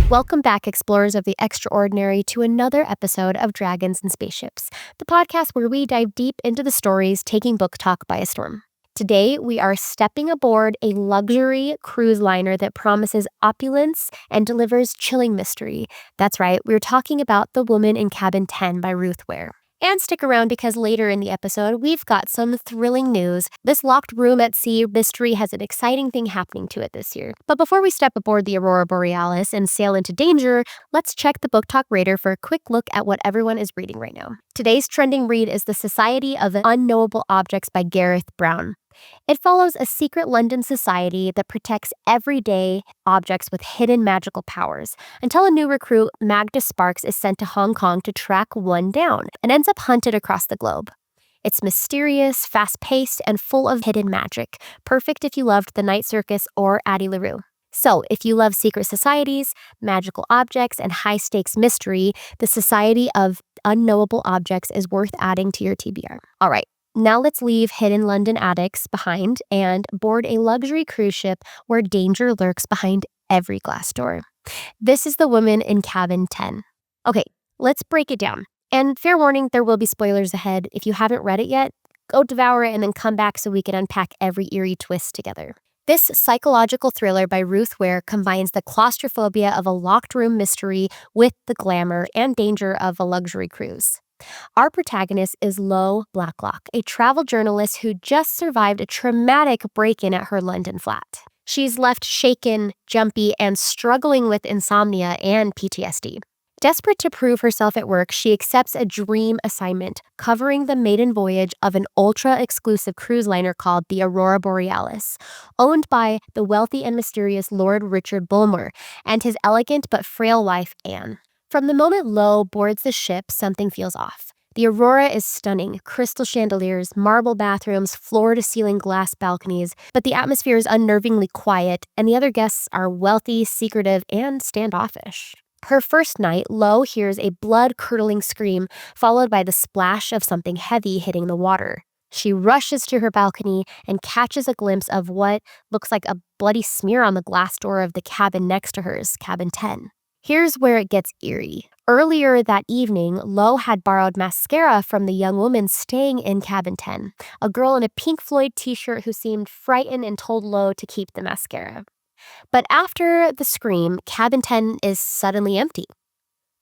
Welcome back, explorers of the extraordinary, to another episode of Dragons and Spaceships, the podcast where we dive deep into the stories taking book talk by storm. Today, we are stepping aboard a luxury cruise liner that promises opulence and delivers chilling mystery. That's right, we're talking about The Woman in Cabin 10 by Ruth Ware. And stick around because later in the episode, we've got some thrilling news. This locked room at sea mystery has an exciting thing happening to it this year. But before we step aboard the Aurora Borealis and sail into danger, let's check the Book Talk Radar for a quick look at what everyone is reading right now. Today's trending read is The Society of Unknowable Objects by Gareth Brown. It follows a secret London society that protects everyday objects with hidden magical powers, until a new recruit, Magda Sparks, is sent to Hong Kong to track one down and ends up hunted across the globe. It's mysterious, fast-paced, and full of hidden magic, perfect if you loved The Night Circus or Addie LaRue. So, if you love secret societies, magical objects, and high-stakes mystery, The Society of Unknowable Objects is worth adding to your TBR. All right. Now let's leave hidden London attics behind and board a luxury cruise ship where danger lurks behind every glass door. This is The Woman in Cabin 10. Okay, let's break it down. And fair warning, there will be spoilers ahead. If you haven't read it yet, go devour it and then come back so we can unpack every eerie twist together. This psychological thriller by Ruth Ware combines the claustrophobia of a locked room mystery with the glamour and danger of a luxury cruise. Our protagonist is Lo Blacklock, a travel journalist who just survived a traumatic break-in at her London flat. She's left shaken, jumpy, and struggling with insomnia and PTSD. Desperate to prove herself at work, she accepts a dream assignment covering the maiden voyage of an ultra-exclusive cruise liner called the Aurora Borealis, owned by the wealthy and mysterious Lord Richard Bulmer and his elegant but frail wife, Anne. From the moment Lo boards the ship, something feels off. The Aurora is stunning, crystal chandeliers, marble bathrooms, floor-to-ceiling glass balconies, but the atmosphere is unnervingly quiet, and the other guests are wealthy, secretive, and standoffish. Her first night, Lo hears a blood-curdling scream, followed by the splash of something heavy hitting the water. She rushes to her balcony and catches a glimpse of what looks like a bloody smear on the glass door of the cabin next to hers, Cabin 10. Here's where it gets eerie. Earlier that evening, Lo had borrowed mascara from the young woman staying in Cabin 10, a girl in a Pink Floyd t-shirt who seemed frightened and told Lo to keep the mascara. But after the scream, Cabin 10 is suddenly empty,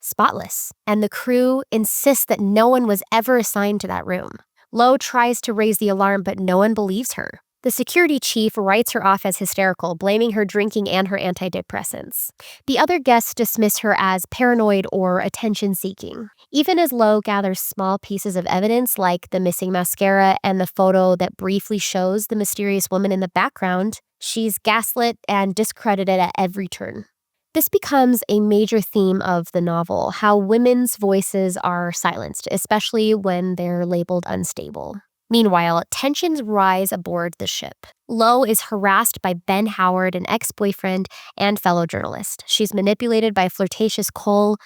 spotless, and the crew insists that no one was ever assigned to that room. Lo tries to raise the alarm, but no one believes her. The security chief writes her off as hysterical, blaming her drinking and her antidepressants. The other guests dismiss her as paranoid or attention-seeking. Even as Lo gathers small pieces of evidence like the missing mascara and the photo that briefly shows the mysterious woman in the background, she's gaslit and discredited at every turn. This becomes a major theme of the novel, how women's voices are silenced, especially when they're labeled unstable. Meanwhile, tensions rise aboard the ship. Lo is harassed by Ben Howard, an ex-boyfriend and fellow journalist. She's manipulated by flirtatious Cole,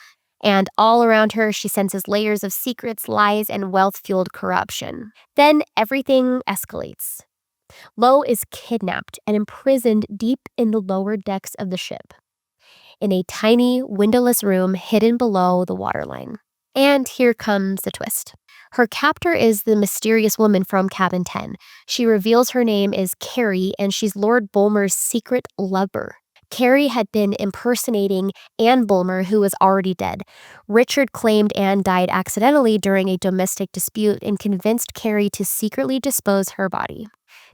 and all around her she senses layers of secrets, lies, and wealth-fueled corruption. Then everything escalates. Lo is kidnapped and imprisoned deep in the lower decks of the ship, in a tiny, windowless room hidden below the waterline. And here comes the twist. Her captor is the mysterious woman from Cabin 10. She reveals her name is Carrie, and she's Lord Bulmer's secret lover. Carrie had been impersonating Anne Bulmer, who was already dead. Richard claimed Anne died accidentally during a domestic dispute and convinced Carrie to secretly dispose her body.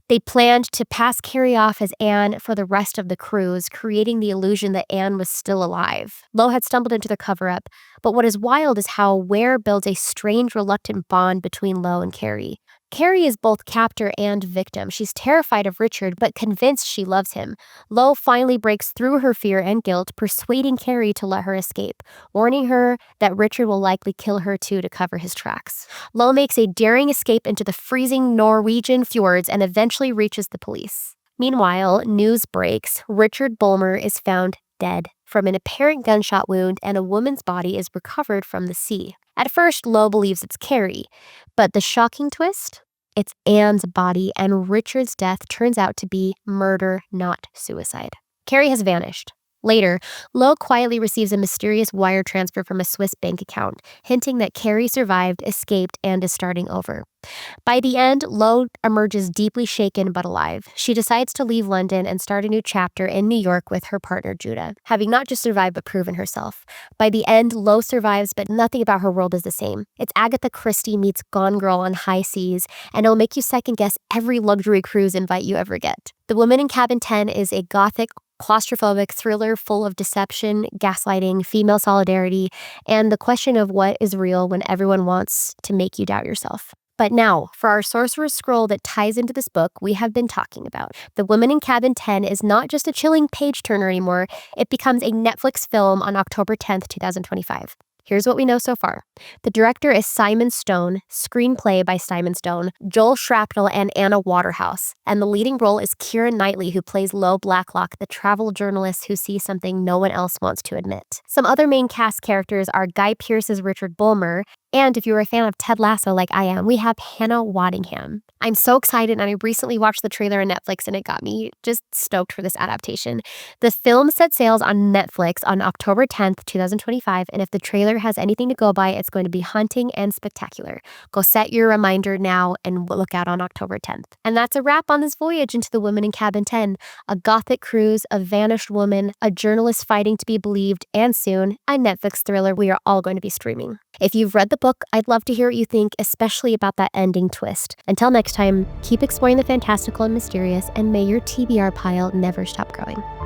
They planned to pass Carrie off as Anne for the rest of the cruise, creating the illusion that Anne was still alive. Lo had stumbled into the cover-up, but what is wild is how Ware builds a strange, reluctant bond between Lo and Carrie. Carrie is both captor and victim. She's terrified of Richard, but convinced she loves him. Lo finally breaks through her fear and guilt, persuading Carrie to let her escape, warning her that Richard will likely kill her too to cover his tracks. Lo makes a daring escape into the freezing Norwegian fjords and eventually reaches the police. Meanwhile, news breaks. Richard Bulmer is found dead from an apparent gunshot wound, and a woman's body is recovered from the sea. At first, Lo believes it's Carrie, but the shocking twist? It's Anne's body, and Richard's death turns out to be murder, not suicide. Carrie has vanished. Later, Lo quietly receives a mysterious wire transfer from a Swiss bank account, hinting that Carrie survived, escaped, and is starting over. By the end, Lo emerges deeply shaken but alive. She decides to leave London and start a new chapter in New York with her partner Judah, having not just survived but proven herself. By the end, Lo survives, but nothing about her world is the same. It's Agatha Christie meets Gone Girl on high seas, and it'll make you second guess every luxury cruise invite you ever get. The Woman in Cabin 10 is a gothic, claustrophobic thriller full of deception, gaslighting, female solidarity, and the question of what is real when everyone wants to make you doubt yourself. But now, for our Sorcerer's Scroll that ties into this book we have been talking about. The Woman in Cabin 10 is not just a chilling page-turner anymore, it becomes a Netflix film on October 10th, 2025. Here's what we know so far. The director is Simon Stone, screenplay by Simon Stone, Joel Shrapnel, and Anna Waterhouse. And the leading role is Keira Knightley, who plays Lo Blacklock, the travel journalist who sees something no one else wants to admit. Some other main cast characters are Guy Pearce's Richard Bulmer, and if you're a fan of Ted Lasso like I am, we have Hannah Waddingham. I'm so excited, and I recently watched the trailer on Netflix, and it got me just stoked for this adaptation. The film set sails on Netflix on October 10th, 2025, and if the trailer has anything to go by, it's going to be haunting and spectacular. Go set your reminder now and look out on October 10th. And that's a wrap on this voyage into The Woman in Cabin 10, a gothic cruise, a vanished woman, a journalist fighting to be believed, and soon, a Netflix thriller we are all going to be streaming. If you've read the book, I'd love to hear what you think, especially about that ending twist. Until next time, keep exploring the fantastical and mysterious, and may your TBR pile never stop growing.